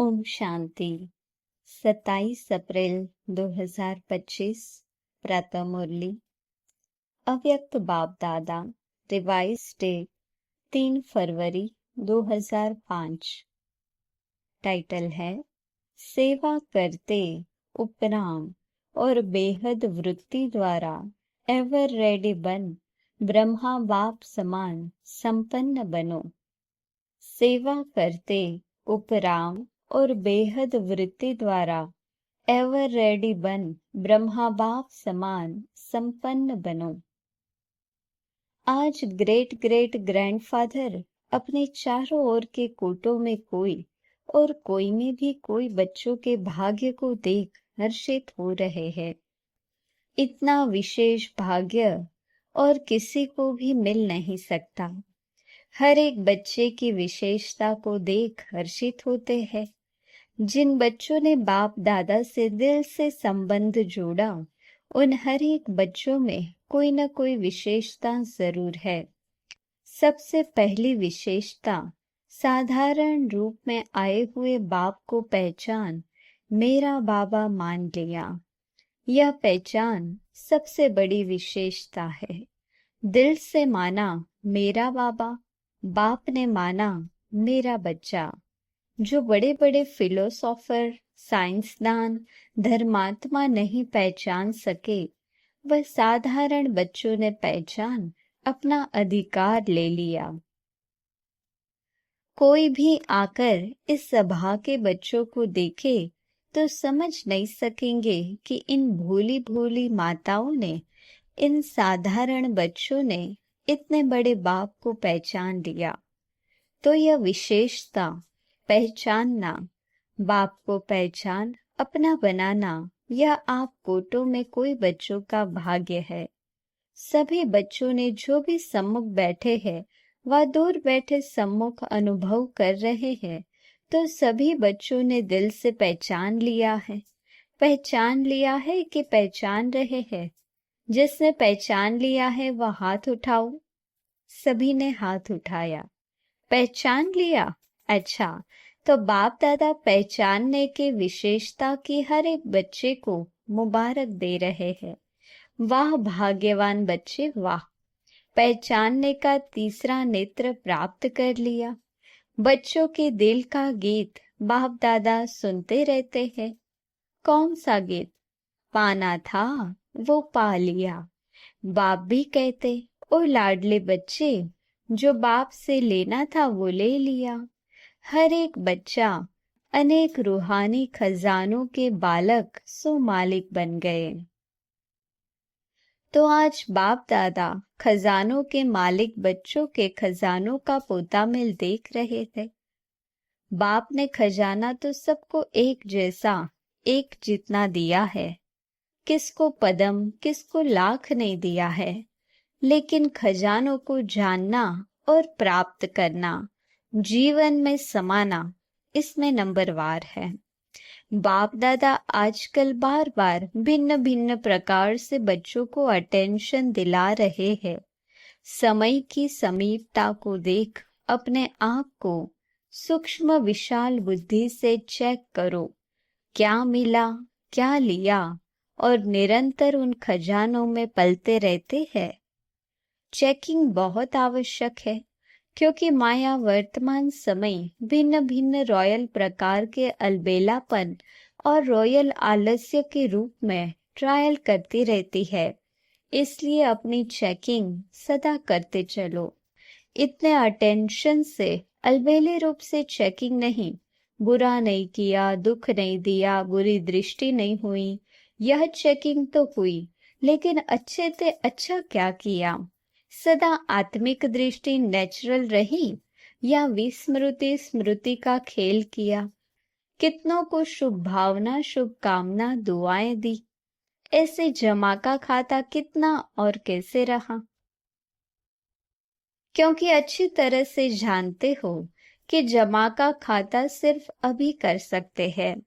ओम शांति। 27 अप्रैल 2025 प्रातः मुरली। अव्यक्त बाप दादा रिवाइज डेट 3 फरवरी 2005। टाइटल है सेवा करते उपराम और बेहद वृत्ति द्वारा एवर रेडी बन ब्रह्मा बाप समान संपन्न बनो। सेवा करते उपराम और बेहद वृत्ति द्वारा एवर रेडी बन ब्रह्मा बाप समान संपन्न बनो। आज ग्रेट ग्रेट ग्रैंडफादर अपने चारों ओर के कोटों में कोई में भी कोई बच्चों के भाग्य को देख हर्षित हो रहे हैं। इतना विशेष भाग्य और किसी को भी मिल नहीं सकता। हर एक बच्चे की विशेषता को देख हर्षित होते हैं। जिन बच्चों ने बाप दादा से दिल से संबंध जोड़ा, उन हर एक बच्चों में कोई न कोई विशेषता जरूर है। सबसे पहली विशेषता साधारण रूप में आए हुए बाप को पहचान मेरा बाबा मान लिया। यह पहचान सबसे बड़ी विशेषता है। दिल से माना मेरा बाबा, बाप ने माना मेरा बच्चा। जो बड़े बड़े फिलोसोफर, साइंसदान, धर्मात्मा नहीं पहचान सके, वह साधारण बच्चों ने पहचान अपना अधिकार ले लिया। कोई भी आकर इस सभा के बच्चों को देखे तो समझ नहीं सकेंगे कि इन भोली भोली माताओं ने, इन साधारण बच्चों ने इतने बड़े बाप को पहचान लिया। तो यह विशेषता पहचानना, बाप को पहचान अपना बनाना, यह आप कोटों में कोई बच्चों का भाग्य है। सभी बच्चों ने जो भी सम्मुख बैठे हैं व दूर बैठे सम्मुख अनुभव कर रहे हैं, तो सभी बच्चों ने दिल से पहचान लिया है। पहचान लिया है कि पहचान रहे हैं। जिसने पहचान लिया है वह हाथ उठाओ। सभी ने हाथ उठाया। पहचान लिया। अच्छा, तो बाप दादा पहचानने के विशेषता की हर एक बच्चे को मुबारक दे रहे हैं। वाह भाग्यवान बच्चे, वाह। पहचानने का तीसरा नेत्र प्राप्त कर लिया। बच्चों के दिल का गीत बाप दादा सुनते रहते हैं। कौन सा गीत? पाना था वो पा लिया। बाप भी कहते, ओ लाडले बच्चे, जो बाप से लेना था वो ले लिया। हर एक बच्चा अनेक रूहानी खजानों के बालक सो मालिक बन गए। तो आज बाप दादा खजानों के मालिक बच्चों के खजानों का पोता मिल देख रहे थे। बाप ने खजाना तो सबको एक जैसा, एक जितना दिया है। किसको पदम, किसको लाख नहीं दिया है, लेकिन खजानों को जानना और प्राप्त करना, जीवन में समाना, इसमें नंबरवार है। बाप दादा आजकल बार बार भिन्न भिन्न प्रकार से बच्चों को अटेंशन दिला रहे हैं। समय की समीपता को देख अपने आप को सूक्ष्म विशाल बुद्धि से चेक करो, क्या मिला, क्या लिया, और निरंतर उन खजानों में पलते रहते हैं। चेकिंग बहुत आवश्यक है, क्योंकि माया वर्तमान समय भिन्न भिन्न रॉयल प्रकार के अलबेलापन और रॉयल आलस्य के रूप में ट्रायल करती रहती है। इसलिए अपनी चेकिंग सदा करते चलो। इतने अटेंशन से अलबेले रूप से चेकिंग नहीं, बुरा नहीं किया, दुख नहीं दिया, बुरी दृष्टि नहीं हुई, यह चेकिंग तो हुई, लेकिन अच्छे से अच्छा क्या किया? सदा आत्मिक दृष्टि नेचुरल रही या विस्मृति स्मृति का खेल किया? कितनों को शुभ भावना, शुभकामना, दुआएं दी? ऐसे जमा का खाता कितना और कैसे रहा? क्योंकि अच्छी तरह से जानते हो कि जमा का खाता सिर्फ अभी कर सकते हैं।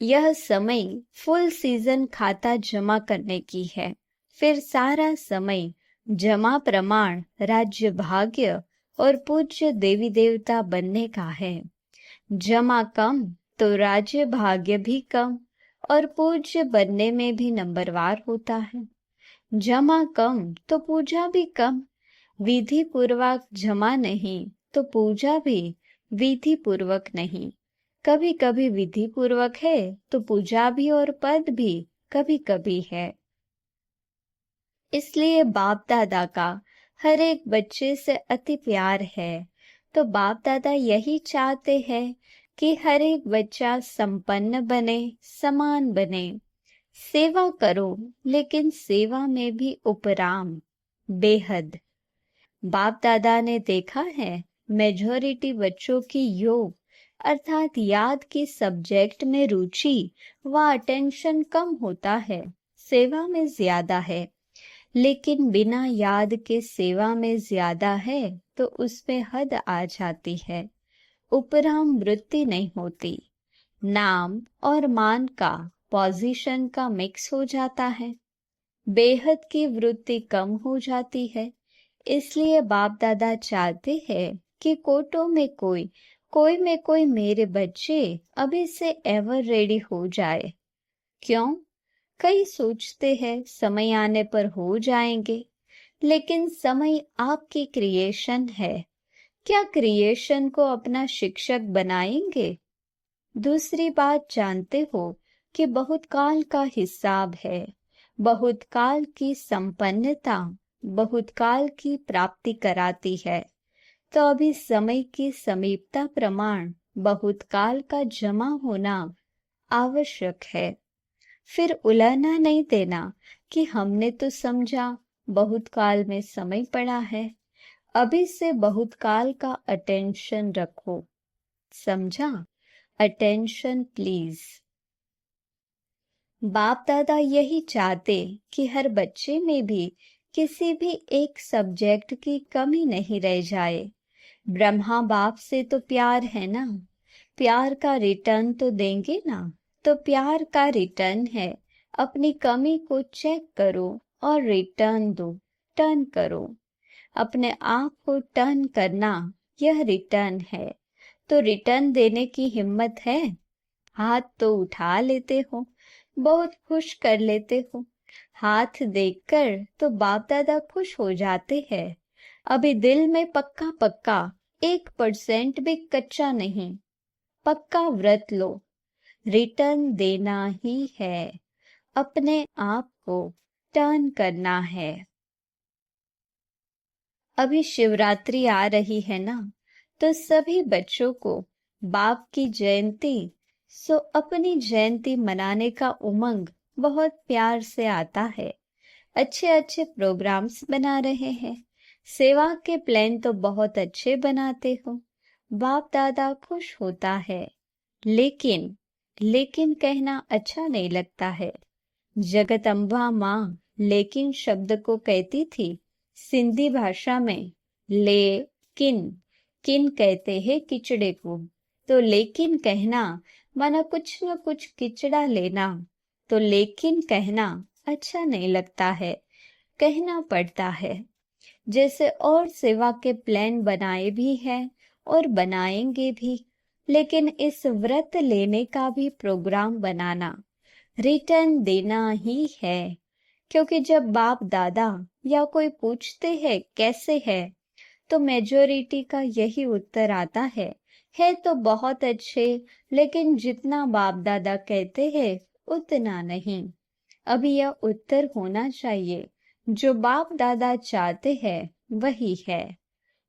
यह समय फुल सीजन खाता जमा करने की है। फिर सारा समय जमा प्रमाण, राज्य भाग्य और पूज्य देवी देवता बनने का है। जमा कम तो राज्य भाग्य भी कम और पूज्य बनने में भी नंबरवार होता है। जमा कम तो पूजा भी कम, विधि पूर्वक जमा नहीं तो पूजा भी विधि पूर्वक नहीं। कभी कभी विधि पूर्वक है तो पूजा भी और पद भी कभी कभी है। इसलिए बाप दादा का हर एक बच्चे से अति प्यार है। तो बाप दादा यही चाहते हैं कि हर एक बच्चा संपन्न बने, समान बने। सेवा करो, लेकिन सेवा में भी उपराम, बेहद। बाप दादा ने देखा है मेजॉरिटी बच्चों की योग अर्थात याद की सब्जेक्ट में रुचि व अटेंशन कम होता है, सेवा में ज्यादा है। लेकिन बिना याद के सेवा में ज्यादा है तो उसमें हद आ जाती है, उपराम वृत्ति नहीं होती। नाम और मान का, पोजीशन का मिक्स हो जाता है, बेहद की वृत्ति कम हो जाती है। इसलिए बाप दादा चाहते हैं कि कोटों में कोई में कोई मेरे बच्चे अभी से एवर रेडी हो जाए। क्यों? कई सोचते हैं समय आने पर हो जाएंगे, लेकिन समय आपकी क्रिएशन है। क्या क्रिएशन को अपना शिक्षक बनाएंगे? दूसरी बात जानते हो कि बहुत काल का हिसाब है, बहुत काल की संपन्नता बहुत काल की प्राप्ति कराती है। तो अभी समय की समीपता प्रमाण बहुत काल का जमा होना आवश्यक है। फिर उलाहना नहीं देना कि हमने तो समझा बहुत काल में समय पड़ा है। अभी से बहुत काल का अटेंशन रखो, समझा? Attention please. बाप दादा यही चाहते कि हर बच्चे में भी किसी भी एक सब्जेक्ट की कमी नहीं रह जाए। ब्रह्मा बाप से तो प्यार है ना, प्यार का रिटर्न तो देंगे ना। तो प्यार का रिटर्न है अपनी कमी को चेक करो और रिटर्न दो, टर्न करो। अपने आप को टर्न करना यह रिटर्न है। तो रिटर्न देने की हिम्मत है? हाथ तो उठा लेते हो, बहुत खुश कर लेते हो। हाथ देखकर तो बाप दादा खुश हो जाते हैं। अभी दिल में पक्का पक्का 1% भी कच्चा नहीं, पक्का व्रत लो, रिटर्न देना ही है, अपने आप को टर्न करना है। अभी शिवरात्रि आ रही है ना, तो सभी बच्चों को बाप की जयंती सो अपनी जयंती मनाने का उमंग बहुत प्यार से आता है। अच्छे अच्छे प्रोग्राम्स बना रहे हैं, सेवा के प्लान तो बहुत अच्छे बनाते हो। बाप दादा खुश होता है, लेकिन कहना अच्छा नहीं लगता है। जगदम्बा माँ लेकिन शब्द को कहती थी सिंधी भाषा में। किन कहते हैं किचड़े को। तो लेकिन कहना माना कुछ न कुछ किचड़ा लेना। तो लेकिन कहना अच्छा नहीं लगता है, कहना पड़ता है। जैसे और सेवा के प्लान बनाए भी हैं और बनाएंगे भी, लेकिन इस व्रत लेने का भी प्रोग्राम बनाना, रिटर्न देना ही है। क्योंकि जब बाप दादा या कोई पूछते हैं कैसे है, तो मेजॉरिटी का यही उत्तर आता है तो बहुत अच्छे, लेकिन जितना बाप दादा कहते हैं उतना नहीं। अभी यह उत्तर होना चाहिए, जो बाप दादा चाहते हैं वही है।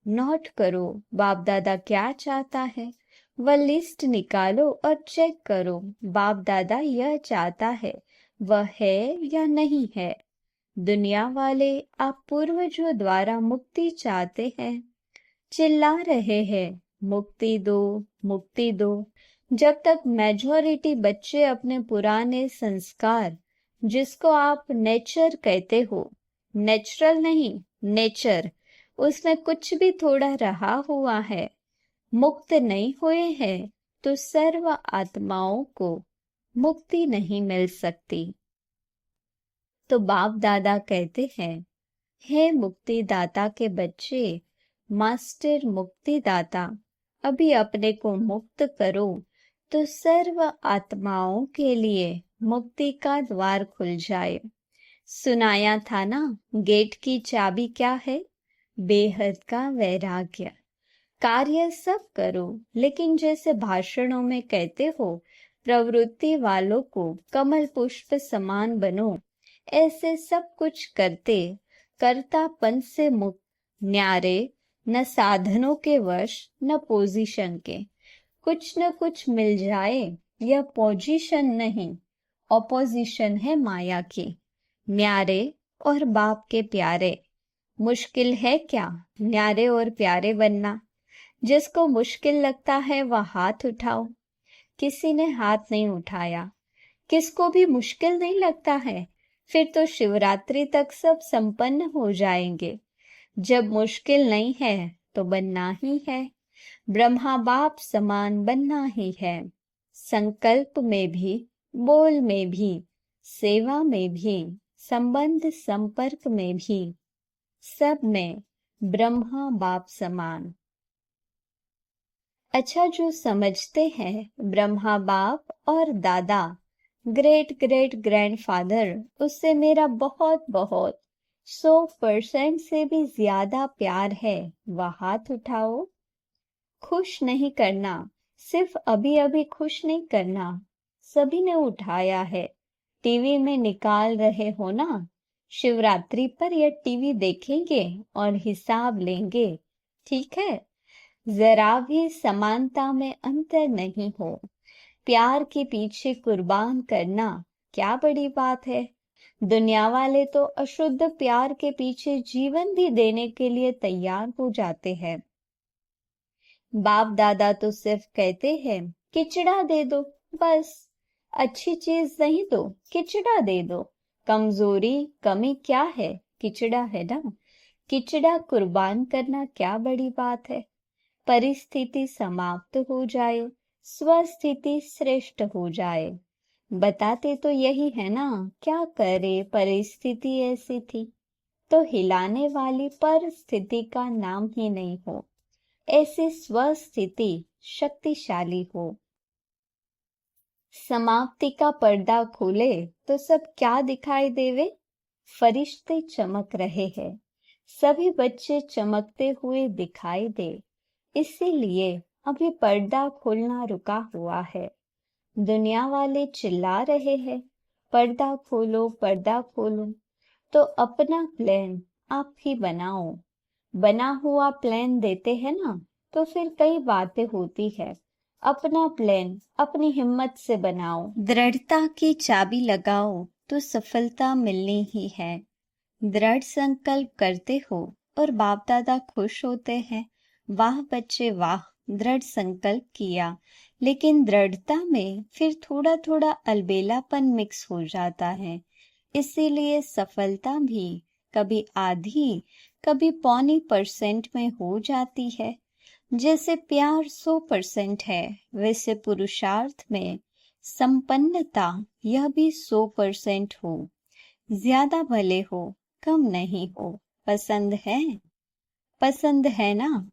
नोट करो बाप दादा क्या चाहता है, वह लिस्ट निकालो और चेक करो बाप दादा यह चाहता है वह है या नहीं है। दुनिया वाले आप पूर्वजों द्वारा मुक्ति चाहते हैं, चिल्ला रहे हैं मुक्ति दो, मुक्ति दो। जब तक मेजॉरिटी बच्चे अपने पुराने संस्कार, जिसको आप नेचर कहते हो, नेचुरल नहीं नेचर, उसमें कुछ भी थोड़ा रहा हुआ है, मुक्त नहीं हुए हैं, तो सर्व आत्माओं को मुक्ति नहीं मिल सकती। तो बाप दादा कहते हैं, हे मुक्तिदाता के बच्चे, मास्टर मुक्तिदाता, अभी अपने को मुक्त करो तो सर्व आत्माओं के लिए मुक्ति का द्वार खुल जाए। सुनाया था ना, गेट की चाबी क्या है? बेहद का वैराग्य। कार्य सब करो, लेकिन जैसे भाषणों में कहते हो, प्रवृत्ति वालों को कमल पुष्प समान बनो, ऐसे सब कुछ करते कर्तापन से मुक्त, न्यारे, न साधनों के वश न पोजीशन के। कुछ न कुछ मिल जाए, यह पोजीशन नहीं, ऑपोजिशन है माया की। न्यारे और बाप के प्यारे। मुश्किल है क्या न्यारे और प्यारे बनना? जिसको मुश्किल लगता है वह हाथ उठाओ। किसी ने हाथ नहीं उठाया। किसको भी मुश्किल नहीं लगता है, फिर तो शिवरात्रि तक सब संपन्न हो जाएंगे। जब मुश्किल नहीं है तो बनना ही है, ब्रह्मा बाप समान बनना ही है। संकल्प में भी, बोल में भी, सेवा में भी, संबंध संपर्क में भी, सब में ब्रह्मा बाप समान। अच्छा, जो समझते हैं ब्रह्मा बाप और दादा, ग्रेट ग्रेट ग्रैंडफादर, उससे मेरा बहुत बहुत 100% से भी ज्यादा प्यार है, वह हाथ उठाओ। खुश नहीं करना, सिर्फ अभी अभी खुश नहीं करना, सभी ने उठाया है। टीवी में निकाल रहे हो ना, शिवरात्रि पर यह टीवी देखेंगे और हिसाब लेंगे, ठीक है? जरा भी समानता में अंतर नहीं हो। प्यार के पीछे कुर्बान करना क्या बड़ी बात है? दुनिया वाले तो अशुद्ध प्यार के पीछे जीवन भी देने के लिए तैयार हो जाते हैं। बाप दादा तो सिर्फ कहते हैं किचड़ा दे दो, बस। अच्छी चीज नहीं दो, किचड़ा दे दो। कमजोरी कमी क्या है? किचड़ा है ना। किचड़ा कुर्बान करना क्या बड़ी बात है? परिस्थिति समाप्त हो जाए, स्वस्थिति श्रेष्ठ हो जाए। बताते तो यही है ना, क्या करे परिस्थिति ऐसी थी, तो हिलाने वाली परिस्थिति का नाम ही नहीं हो। ऐसी स्वस्थिति शक्तिशाली हो। समाप्ति का पर्दा खोले तो सब क्या दिखाई देवे? फरिश्ते चमक रहे हैं, सभी बच्चे चमकते हुए दिखाई दे। इसीलिए अभी पर्दा खोलना रुका हुआ है। दुनिया वाले चिल्ला रहे हैं पर्दा खोलो पर्दा खोलो, तो अपना प्लान आप ही बनाओ। बना हुआ प्लान देते हैं ना, तो फिर कई बातें होती है। अपना प्लान अपनी हिम्मत से बनाओ, दृढ़ता की चाबी लगाओ तो सफलता मिलनी ही है। दृढ़ संकल्प करते हो और बाप दादा खुश होते हैं। वाह बच्चे वाह, दृढ़ संकल्प किया, लेकिन दृढ़ता में फिर थोड़ा थोड़ा अलबेलापन मिक्स हो जाता है। इसीलिए सफलता भी कभी आधी कभी 0.25% में हो जाती है। जैसे प्यार 100% है, वैसे पुरुषार्थ में संपन्नता यह भी 100% हो। ज्यादा भले हो, कम नहीं हो। पसंद है? पसंद है ना?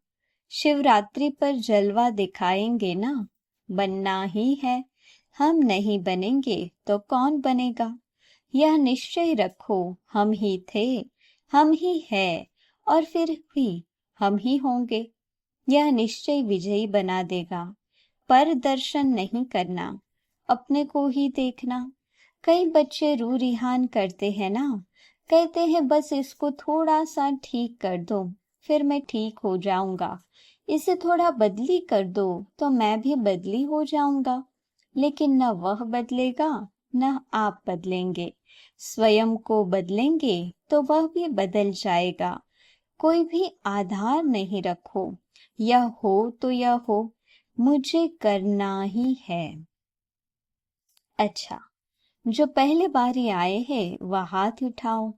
शिवरात्रि पर जलवा दिखाएंगे ना? बनना ही है। हम नहीं बनेंगे तो कौन बनेगा? यह निश्चय रखो, हम ही थे, हम ही है और फिर भी हम ही होंगे। यह निश्चय विजयी बना देगा। पर दर्शन नहीं करना, अपने को ही देखना। कई बच्चे रू रिहान करते हैं ना, कहते हैं बस इसको थोड़ा सा ठीक कर दो, फिर मैं ठीक हो जाऊंगा। इसे थोड़ा बदली कर दो तो मैं भी बदली हो जाऊंगा। लेकिन न वह बदलेगा न आप बदलेंगे। स्वयं को बदलेंगे तो वह भी बदल जाएगा। कोई भी आधार नहीं रखो, यह हो तो यह हो, मुझे करना ही है। अच्छा, जो पहली बारी आए हैं वह हाथ उठाओ।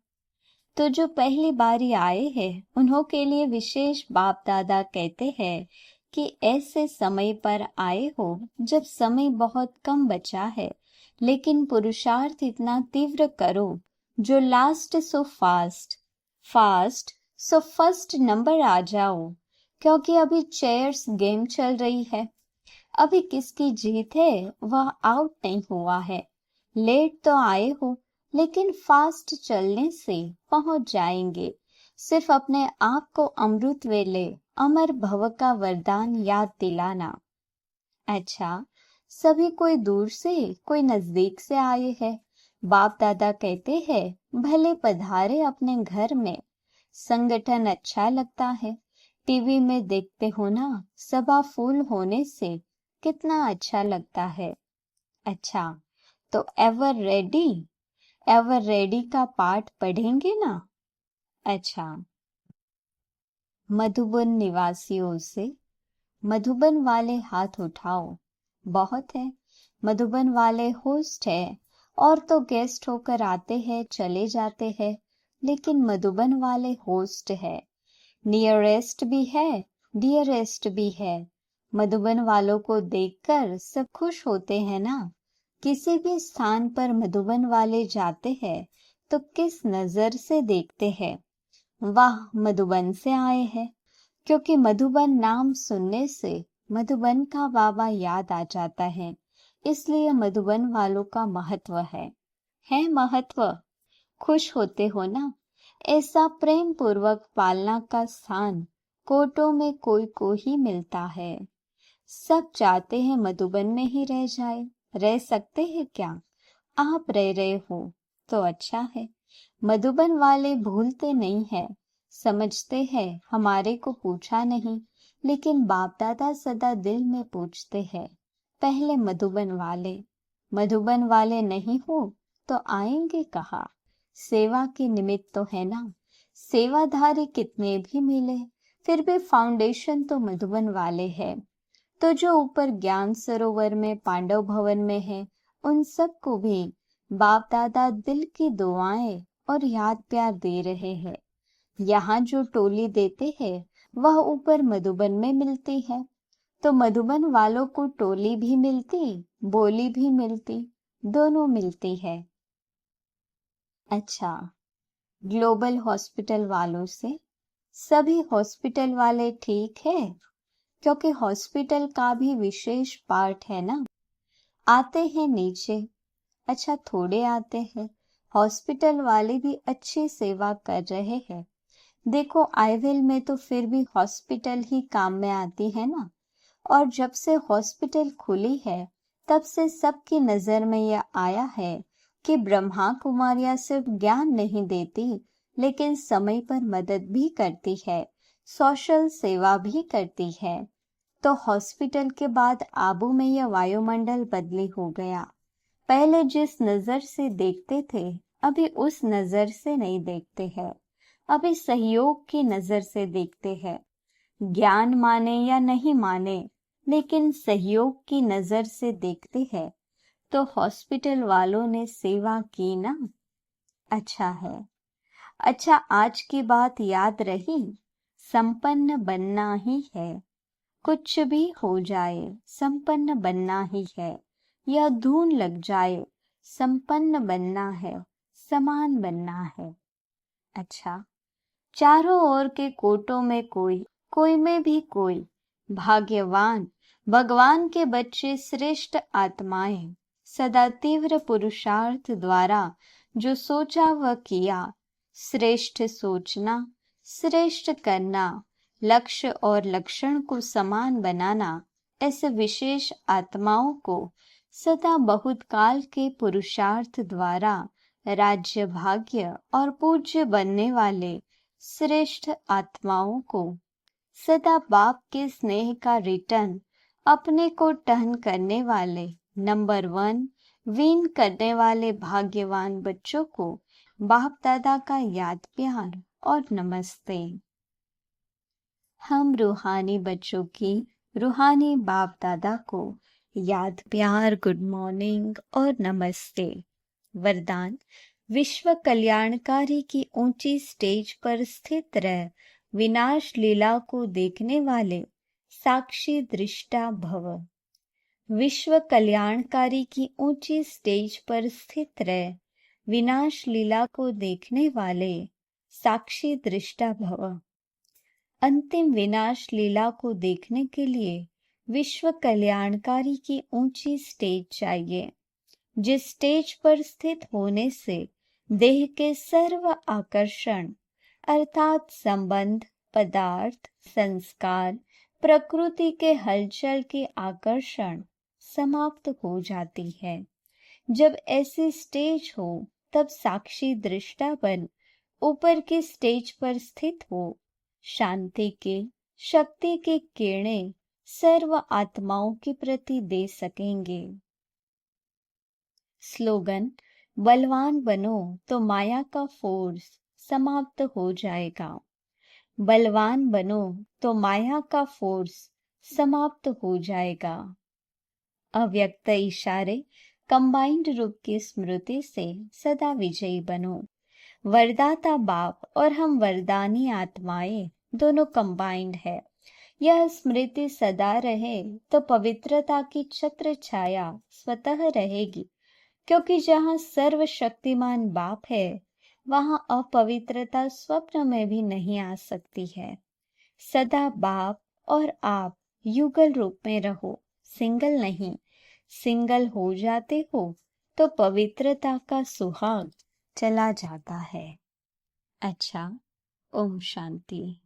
तो जो पहली बारी आए हैं उन्हों के लिए विशेष बाप दादा कहते हैं कि ऐसे समय पर आए हो जब समय बहुत कम बचा है, लेकिन पुरुषार्थ इतना तीव्र करो जो last so fast, fast so first number आ जाओ। क्योंकि अभी चेयर्स गेम चल रही है। अभी किसकी जीत है वह आउट नहीं हुआ है। लेट तो आए हो, लेकिन फास्ट चलने से पहुंच जाएंगे। सिर्फ अपने आप को अमृत वेले अमर भव का वरदान याद दिलाना। अच्छा, सभी कोई दूर से कोई नजदीक से आए हैं। बाप दादा कहते हैं भले पधारे अपने घर में। संगठन अच्छा लगता है। टीवी में देखते हो ना, सभा फुल होने से कितना अच्छा लगता है। अच्छा, तो एवर रेडी का पाठ पढ़ेंगे ना। अच्छा, मधुबन निवासियों से मधुबन वाले हाथ उठाओ। बहुत है। मधुबन वाले होस्ट है, और तो गेस्ट होकर आते हैं चले जाते हैं, लेकिन मधुबन वाले होस्ट है। नियरेस्ट भी है, डियरेस्ट भी है। मधुबन वालों को देखकर सब खुश होते हैं ना। किसी भी स्थान पर मधुबन वाले जाते हैं तो किस नजर से देखते हैं? वाह, मधुबन से आए हैं। क्योंकि मधुबन नाम सुनने से मधुबन का बाबा याद आ जाता है, इसलिए मधुबन वालों का महत्व है महत्व। खुश होते हो ना। ऐसा प्रेम पूर्वक पालना का स्थान कोटों में कोई को ही मिलता है। सब चाहते हैं मधुबन में ही रह जाए। रह सकते हैं क्या? आप रह रहे हो तो अच्छा है। मधुबन वाले भूलते नहीं है। समझते हैं हमारे को पूछा नहीं, लेकिन बाप दादा सदा दिल में पूछते हैं। पहले मधुबन वाले नहीं हो तो आएंगे कहाँ? सेवा के निमित्त तो है ना। सेवाधारी कितने भी मिले, फिर भी फाउंडेशन तो मधुबन वाले है। तो जो ऊपर ज्ञान सरोवर में पांडव भवन में है, उन सबको भी बाप दादा दिल की दुआएं और याद प्यार दे रहे हैं। यहाँ जो टोली देते हैं वह ऊपर मधुबन में मिलती है। तो मधुबन वालों को टोली भी मिलती, बोली भी मिलती, दोनों मिलती है। अच्छा, ग्लोबल हॉस्पिटल वालों से सभी हॉस्पिटल वाले ठीक है? क्योंकि हॉस्पिटल का भी विशेष पार्ट है ना। आते हैं नीचे। अच्छा, थोड़े आते हैं। हॉस्पिटल वाले भी अच्छी सेवा कर रहे हैं। देखो, आईविल में तो फिर भी हॉस्पिटल ही काम में आती है ना। और जब से हॉस्पिटल खुली है, तब से सबकी नजर में यह आया है कि ब्रह्मा कुमारियां सिर्फ ज्ञान नहीं देती, लेकिन समय पर मदद भी करती है, सोशल सेवा भी करती है। तो हॉस्पिटल के बाद आबू में यह वायुमंडल बदली हो गया। पहले जिस नजर से देखते थे, अभी उस नजर से नहीं देखते हैं। अभी सहयोग की नजर से देखते हैं। ज्ञान माने या नहीं माने, लेकिन सहयोग की नजर से देखते हैं। तो हॉस्पिटल वालों ने सेवा की ना। अच्छा है। अच्छा, आज की बात याद रही। संपन्न बनना ही है। कुछ भी हो जाए, संपन्न बनना ही है। यह धून लग जाए, संपन्न बनना है, समान बनना है। अच्छा, चारों ओर के कोटों में कोई, कोई में भी कोई भाग्यवान भगवान के बच्चे श्रेष्ठ आत्माएं सदा तीव्र पुरुषार्थ द्वारा जो सोचा वह किया। श्रेष्ठ सोचना, श्रेष्ठ करना, लक्ष्य और लक्षण को समान बनाना, ऐसे विशेष आत्माओं को सदा बहुत काल के पुरुषार्थ द्वारा राज्य भाग्य और पूज्य बनने वाले श्रेष्ठ आत्माओं को सदा बाप के स्नेह का रिटर्न अपने को टहन करने वाले नंबर 1 वीन करने वाले भाग्यवान बच्चों को बाप दादा का याद प्यार और नमस्ते। हम रूहानी बच्चों की रूहानी बाप दादा को याद प्यार, गुड मॉर्निंग और नमस्ते। वरदान, विश्व कल्याणकारी की ऊंची स्टेज पर स्थित रह विनाश लीला को देखने वाले साक्षी दृष्टा भव। विश्व कल्याणकारी की ऊंची स्टेज पर स्थित रह विनाश लीला को देखने वाले साक्षी दृष्टा भव। अंतिम विनाश लीला को देखने के लिए विश्व कल्याणकारी की ऊंची स्टेज चाहिए, जिस स्टेज पर स्थित होने से देह के सर्व आकर्षण अर्थात संबंध, पदार्थ, संस्कार, प्रकृति के हलचल की आकर्षण समाप्त हो जाती है। जब ऐसी स्टेज हो तब साक्षी दृष्टा बन ऊपर की स्टेज पर स्थित हो, शांति के, शक्ति की किरणें सर्व आत्माओं के प्रति दे सकेंगे। स्लोगन: बलवान बनो तो माया का फोर्स समाप्त हो जाएगा। बलवान बनो तो माया का फोर्स समाप्त हो जाएगा। अव्यक्त इशारे कंबाइंड रूप की स्मृति से सदा विजयी बनो। वरदाता बाप और हम वरदानी आत्माएं दोनों कंबाइंड है। यह स्मृति सदा रहे तो पवित्रता की छत्र छाया स्वतः रहेगी, क्योंकि जहाँ सर्वशक्तिमान बाप है वहां अपवित्रता स्वप्न में भी नहीं आ सकती है। सदा बाप और आप युगल रूप में रहो, सिंगल नहीं। सिंगल हो जाते हो तो पवित्रता का सुहाग चला जाता है। अच्छा, ओम शांति।